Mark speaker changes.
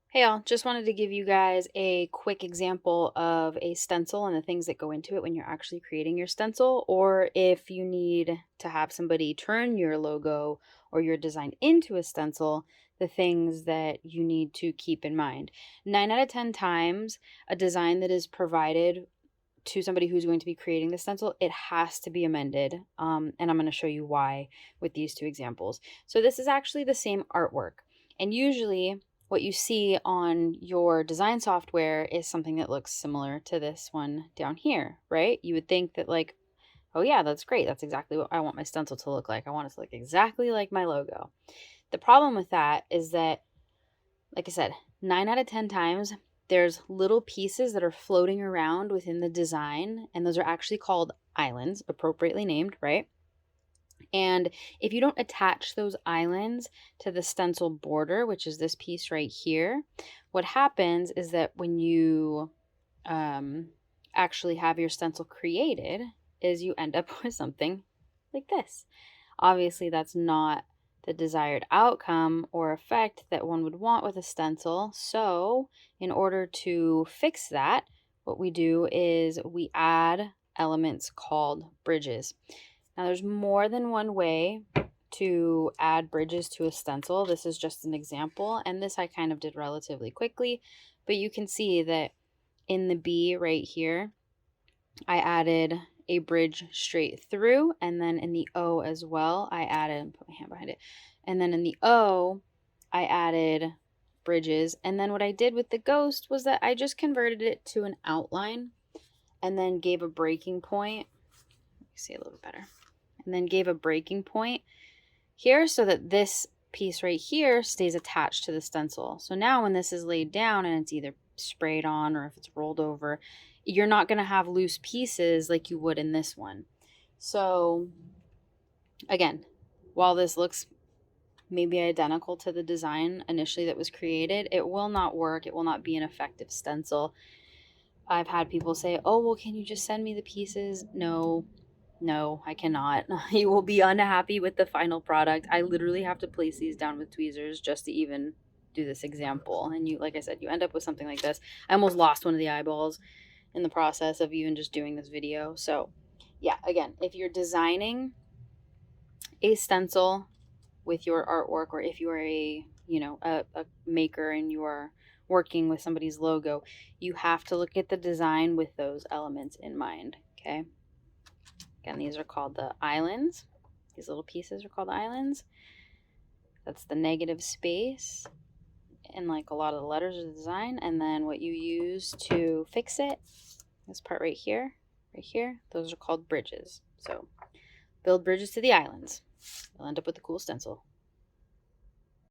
Speaker 1: Hey all, just wanted to give you guys a quick example of a stencil and the things that go into it when you're actually creating your stencil, or if you need to have somebody turn your logo or your design into a stencil, the things that you need to keep in mind. 9 out of 10 times, a design that is provided to somebody who's going to be creating the stencil, it has to be amended. And I'm going to show you why with these two examples. So this is actually the same artwork. And usually what you see on your design software is something that looks similar to this one down here, right? You would think that like, oh yeah, that's great. That's exactly what I want my stencil to look like. I want it to look exactly like my logo. The problem with that is that, like I said, 9 out of 10 times, there's little pieces that are floating around within the design, and those are actually called islands, appropriately named, right? And if you don't attach those islands to the stencil border, which is this piece right here, what happens is that when you actually have your stencil created, is you end up with something like this. Obviously, that's not the desired outcome or effect that one would want with a stencil. So, in order to fix that, what we do is we add elements called bridges. Now, there's more than one way to add bridges to a stencil. This is just an example, and this I kind of did relatively quickly, but you can see that in the B right here, I added a bridge straight through, and then in the O as well, I added, put my hand behind it, and then in the O, I added bridges. And then what I did with the ghost was that I just converted it to an outline and then gave a breaking point. Let me see a little bit better. And then gave a breaking point here so that this piece right here stays attached to the stencil. So now when this is laid down and it's either sprayed on or if it's rolled over, you're not going to have loose pieces like you would in this one. So again, while this looks maybe identical to the design initially that was created, it will not work. It will not be an effective stencil. I've had people say, oh, well, can you just send me the pieces? No, I cannot. You will be unhappy with the final product. I literally have to place these down with tweezers just to even do this example. And you, like I said, you end up with something like this. I almost lost one of the eyeballs in the process of even just doing this video. So yeah, again, if you're designing a stencil with your artwork, or if you are a maker and you are working with somebody's logo, you have to look at the design with those elements in mind. Okay. Again, these are called the islands. These little pieces are called islands. That's the negative space in like a lot of the letters of the design. And then what you use to fix it, this part right here, those are called bridges. So build bridges to the islands. You'll end up with a cool stencil.